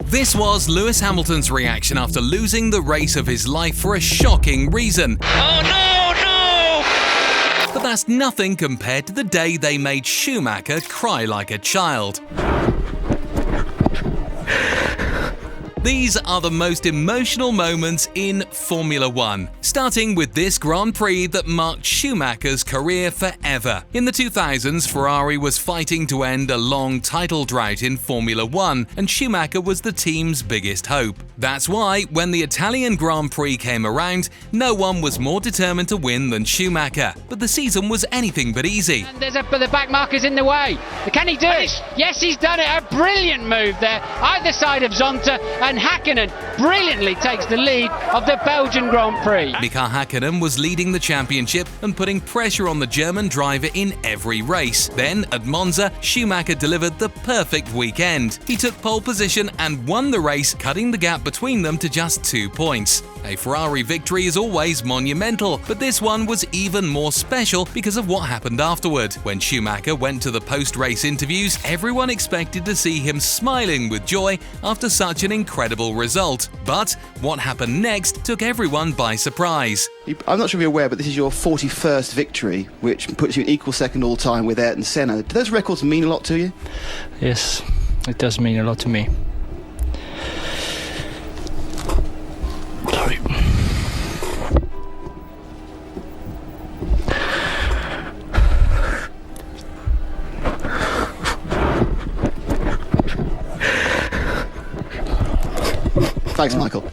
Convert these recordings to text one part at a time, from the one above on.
This was Lewis Hamilton's reaction after losing the race of his life for a shocking reason. Oh no, no! But that's nothing compared to the day they made Schumacher cry like a child. These are the most emotional moments in Formula One, starting with this Grand Prix that marked Schumacher's career forever. In the 2000s, Ferrari was fighting to end a long title drought in Formula One, and Schumacher was the team's biggest hope. That's why, when the Italian Grand Prix came around, no one was more determined to win than Schumacher. But the season was anything but easy. And the back marker's in the way. Can he do it? Yes, he's done it. A brilliant move there, either side of Zonta, and Hakkinen brilliantly takes the lead of the Belgian Grand Prix. Mika Hakkinen was leading the championship and putting pressure on the German driver in every race. Then, at Monza, Schumacher delivered the perfect weekend. He took pole position and won the race, cutting the gap between them to just 2 points. A Ferrari victory is always monumental, but this one was even more special because of what happened afterward. When Schumacher went to the post-race interviews, everyone expected to see him smiling with joy after such an incredible result. But what happened next took everyone by surprise. I'm not sure if you're aware, but this is your 41st victory, which puts you in equal second all-time with Ayrton Senna. Do those records mean a lot to you? Yes, it does mean a lot to me. Sorry. Thanks, Michael.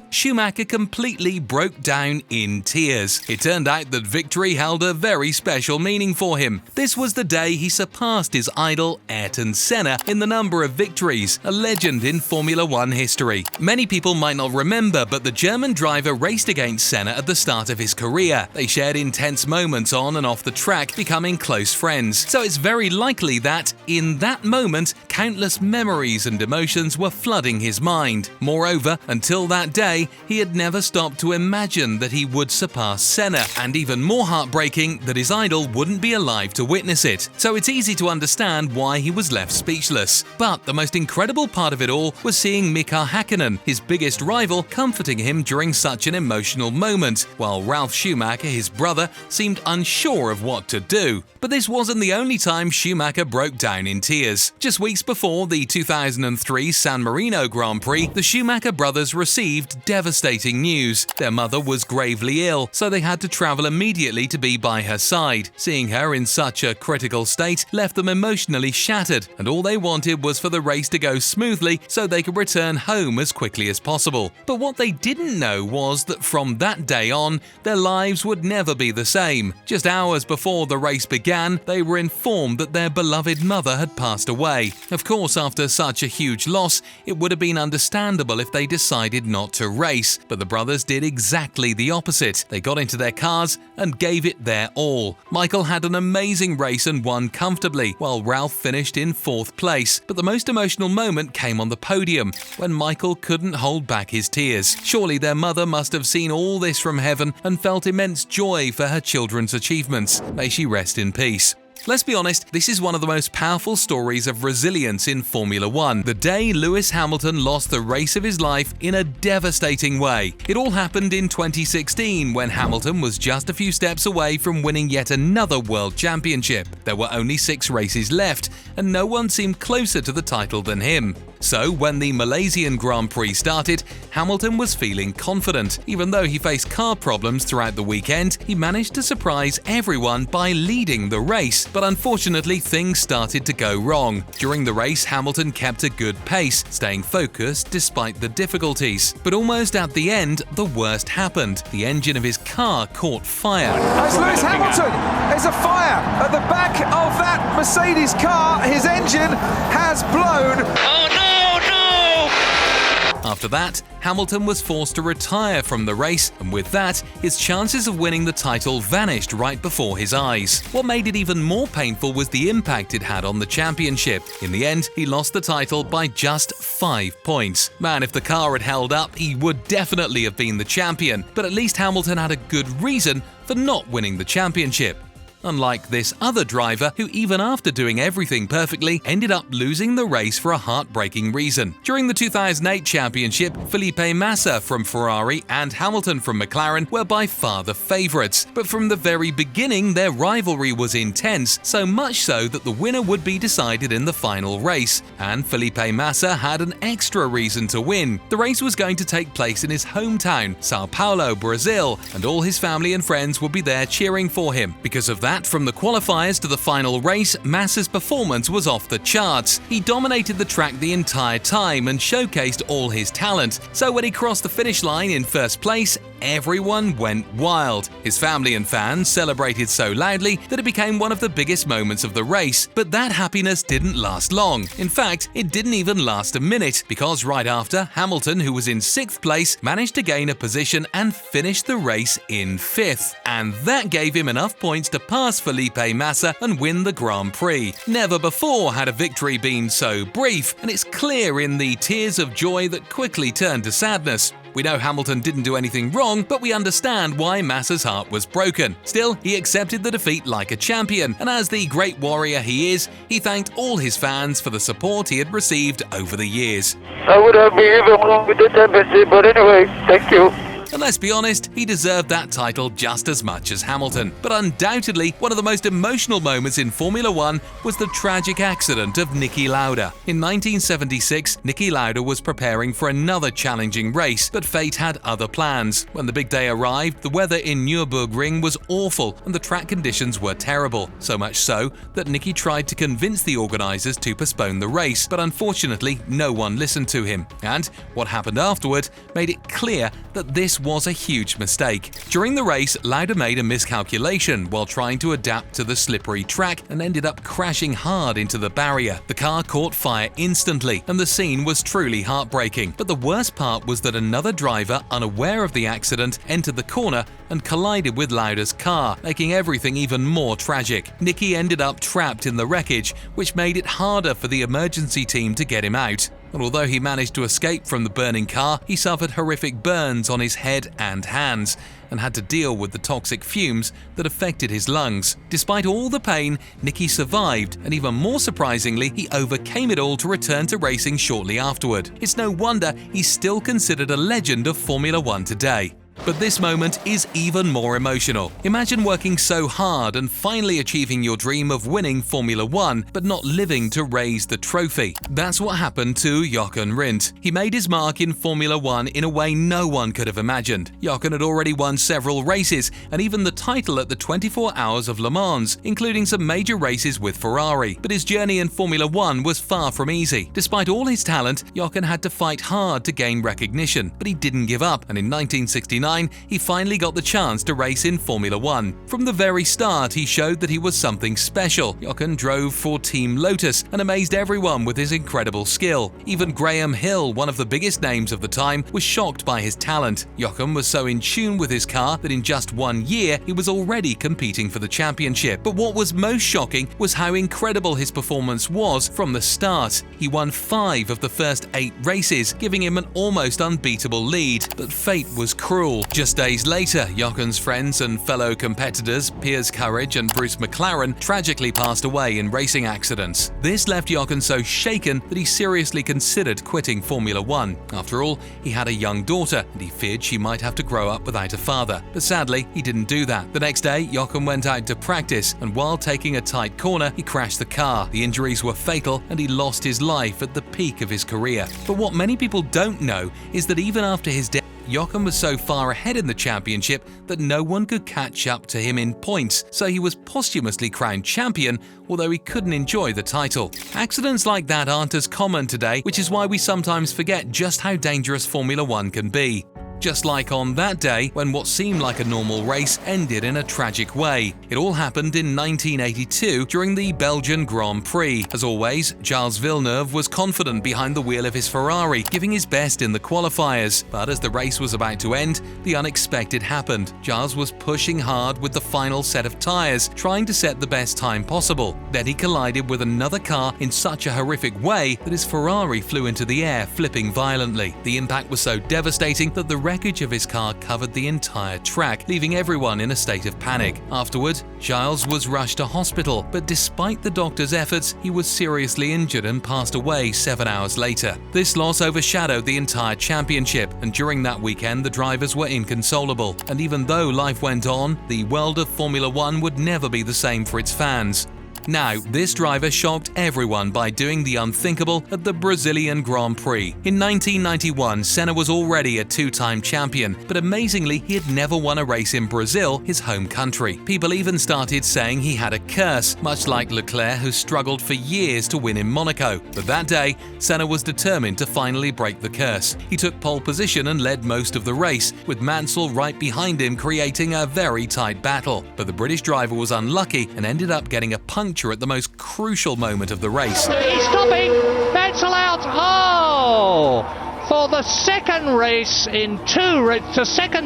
Schumacher completely broke down in tears. It turned out that victory held a very special meaning for him. This was the day he surpassed his idol Ayrton Senna in the number of victories, a legend in Formula One history. Many people might not remember, but the German driver raced against Senna at the start of his career. They shared intense moments on and off the track, becoming close friends. So it's very likely that, in that moment, countless memories and emotions were flooding his mind. Moreover, until that day, he had never stopped to imagine that he would surpass Senna, and even more heartbreaking, that his idol wouldn't be alive to witness it. So it's easy to understand why he was left speechless. But the most incredible part of it all was seeing Mika Hakkinen, his biggest rival, comforting him during such an emotional moment, while Ralf Schumacher, his brother, seemed unsure of what to do. But this wasn't the only time Schumacher broke down in tears. Just weeks before the 2003 San Marino Grand Prix, the Schumacher brothers received devastating news. Their mother was gravely ill, so they had to travel immediately to be by her side. Seeing her in such a critical state left them emotionally shattered, and all they wanted was for the race to go smoothly so they could return home as quickly as possible. But what they didn't know was that from that day on, their lives would never be the same. Just hours before the race began, they were informed that their beloved mother had passed away. Of course, after such a huge loss, it would have been understandable if they decided not to race, but the brothers did exactly the opposite. They got into their cars and gave it their all. Michael had an amazing race and won comfortably, while Ralph finished in 4th place. But the most emotional moment came on the podium, when Michael couldn't hold back his tears. Surely their mother must have seen all this from heaven and felt immense joy for her children's achievements. May she rest in peace. Let's be honest, this is one of the most powerful stories of resilience in Formula One. The day Lewis Hamilton lost the race of his life in a devastating way. It all happened in 2016, when Hamilton was just a few steps away from winning yet another world championship. There were only 6 races left, and no one seemed closer to the title than him. So, when the Malaysian Grand Prix started, Hamilton was feeling confident. Even though he faced car problems throughout the weekend, he managed to surprise everyone by leading the race. But unfortunately, things started to go wrong. During the race, Hamilton kept a good pace, staying focused despite the difficulties. But almost at the end, the worst happened. The engine of his car caught fire. It's Lewis Hamilton! There's a fire at the back of that Mercedes car. His engine has blown. Oh no, no! After that, Hamilton was forced to retire from the race, and with that, his chances of winning the title vanished right before his eyes. What made it even more painful was the impact it had on the championship. In the end, he lost the title by just 5 points. Man, if the car had held up, he would definitely have been the champion, but at least Hamilton had a good reason for not winning the championship. unlike this other driver who, even after doing everything perfectly, ended up losing the race for a heartbreaking reason. During the 2008 championship, Felipe Massa from Ferrari and Hamilton from McLaren were by far the favourites, but from the very beginning their rivalry was intense, so much so that the winner would be decided in the final race, and Felipe Massa had an extra reason to win. The race was going to take place in his hometown, Sao Paulo, Brazil, and all his family and friends would be there cheering for him. Because of that, from the qualifiers to the final race, Massa's performance was off the charts. He dominated the track the entire time and showcased all his talent, so when he crossed the finish line in first place, everyone went wild. His family and fans celebrated so loudly that it became one of the biggest moments of the race, but that happiness didn't last long. In fact, it didn't even last a minute, because right after, Hamilton, who was in 6th place, managed to gain a position and finish the race in 5th. And that gave him enough points to pass Felipe Massa and win the Grand Prix. Never before had a victory been so brief, and it's clear in the tears of joy that quickly turned to sadness. We know Hamilton didn't do anything wrong, but we understand why Massa's heart was broken. Still, he accepted the defeat like a champion, and as the great warrior he is, he thanked all his fans for the support he had received over the years. I would have been even wrong with the embassy, but anyway, thank you. And let's be honest, he deserved that title just as much as Hamilton. But undoubtedly, one of the most emotional moments in Formula One was the tragic accident of Niki Lauda. In 1976, Niki Lauda was preparing for another challenging race, but fate had other plans. When the big day arrived, the weather in Nürburgring was awful and the track conditions were terrible. So much so that Niki tried to convince the organisers to postpone the race, but unfortunately, no one listened to him. And what happened afterward made it clear that this was a huge mistake. During the race, Lauda made a miscalculation while trying to adapt to the slippery track and ended up crashing hard into the barrier. The car caught fire instantly, and the scene was truly heartbreaking. But the worst part was that another driver, unaware of the accident, entered the corner and collided with Lauda's car, making everything even more tragic. Niki ended up trapped in the wreckage, which made it harder for the emergency team to get him out. And although he managed to escape from the burning car, he suffered horrific burns on his head and hands and had to deal with the toxic fumes that affected his lungs. Despite all the pain, Niki survived, and even more surprisingly, he overcame it all to return to racing shortly afterward. It's no wonder he's still considered a legend of Formula One today. But this moment is even more emotional. Imagine working so hard and finally achieving your dream of winning Formula One, but not living to raise the trophy. That's what happened to Jochen Rindt. He made his mark in Formula One in a way no one could have imagined. Jochen had already won several races and even the title at the 24 Hours of Le Mans, including some major races with Ferrari. But his journey in Formula One was far from easy. Despite all his talent, Jochen had to fight hard to gain recognition, but he didn't give up, and in 1969, he finally got the chance to race in Formula One. From the very start, he showed that he was something special. Jochen drove for Team Lotus and amazed everyone with his incredible skill. Even Graham Hill, one of the biggest names of the time, was shocked by his talent. Jochen was so in tune with his car that in just 1 year, he was already competing for the championship. But what was most shocking was how incredible his performance was from the start. He won 5 of the first 8 races, giving him an almost unbeatable lead. But fate was cruel. Just days later, Jochen's friends and fellow competitors Piers Courage and Bruce McLaren tragically passed away in racing accidents. This left Jochen so shaken that he seriously considered quitting Formula One. After all, he had a young daughter and he feared she might have to grow up without a father. But sadly, he didn't do that. The next day, Jochen went out to practice, and while taking a tight corner, he crashed the car. The injuries were fatal and he lost his life at the peak of his career. But what many people don't know is that even after his death, Jochen was so far ahead in the championship that no one could catch up to him in points, so he was posthumously crowned champion, although he couldn't enjoy the title. Accidents like that aren't as common today, which is why we sometimes forget just how dangerous Formula One can be. Just like on that day when what seemed like a normal race ended in a tragic way. It all happened in 1982 during the Belgian Grand Prix. As always, Gilles Villeneuve was confident behind the wheel of his Ferrari, giving his best in the qualifiers. But as the race was about to end, the unexpected happened. Gilles was pushing hard with the final set of tyres, trying to set the best time possible. Then he collided with another car in such a horrific way that his Ferrari flew into the air, flipping violently. The impact was so devastating that the wreckage of his car covered the entire track, leaving everyone in a state of panic. Afterward, Gilles was rushed to hospital, but despite the doctor's efforts, he was seriously injured and passed away 7 hours later. This loss overshadowed the entire championship, and during that weekend the drivers were inconsolable. And even though life went on, the world of Formula One would never be the same for its fans. Now, this driver shocked everyone by doing the unthinkable at the Brazilian Grand Prix. In 1991, Senna was already a two-time champion, but amazingly, he had never won a race in Brazil, his home country. People even started saying he had a curse, much like Leclerc, who struggled for years to win in Monaco. But that day, Senna was determined to finally break the curse. He took pole position and led most of the race, with Mansell right behind him, creating a very tight battle. But the British driver was unlucky and ended up getting a puncture at the most crucial moment of the race. He's stopping! Mansell out! Oh! For the second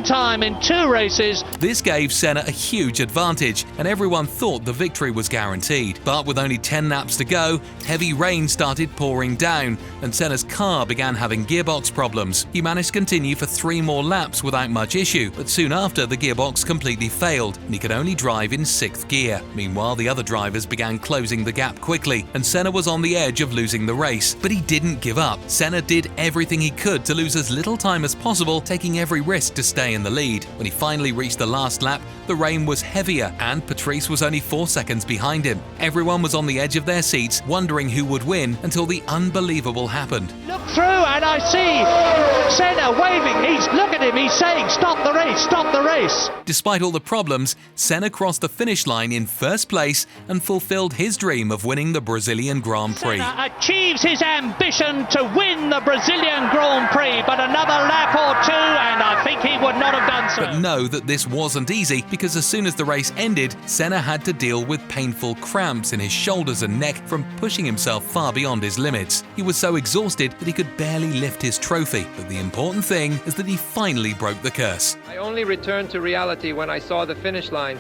time in two races. This gave Senna a huge advantage, and everyone thought the victory was guaranteed. But with only 10 laps to go, heavy rain started pouring down, and Senna's car began having gearbox problems. He managed to continue for 3 more laps without much issue, but soon after the gearbox completely failed, and he could only drive in 6th gear. Meanwhile, the other drivers began closing the gap quickly, and Senna was on the edge of losing the race. But he didn't give up. Senna did everything he could to lose as little time as possible, taking every risk to stay in the lead. When he finally reached the last lap, the rain was heavier and Patrese was only 4 seconds behind him. Everyone was on the edge of their seats, wondering who would win, until the unbelievable happened. Look through and I see Senna waving. Look at him, he's saying, stop the race, stop the race. Despite all the problems, Senna crossed the finish line in first place and fulfilled his dream of winning the Brazilian Grand Prix. Senna achieves his ambition to win the Brazilian Grand Prix, but another lap or two and I think he would not have done so. But know that this wasn't easy, because as soon as the race ended, Senna had to deal with painful cramps in his shoulders and neck from pushing himself far beyond his limits. He was so exhausted that he could barely lift his trophy, but the important thing is that he finally broke the curse. I only returned to reality when I saw the finish line.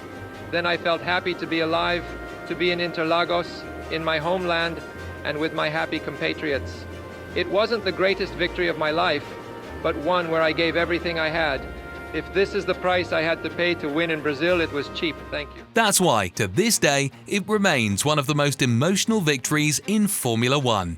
Then I felt happy to be alive, to be in Interlagos, in my homeland, and with my happy compatriots. It wasn't the greatest victory of my life, but one where I gave everything I had. If this is the price I had to pay to win in Brazil, it was cheap. Thank you. That's why, to this day, it remains one of the most emotional victories in Formula One.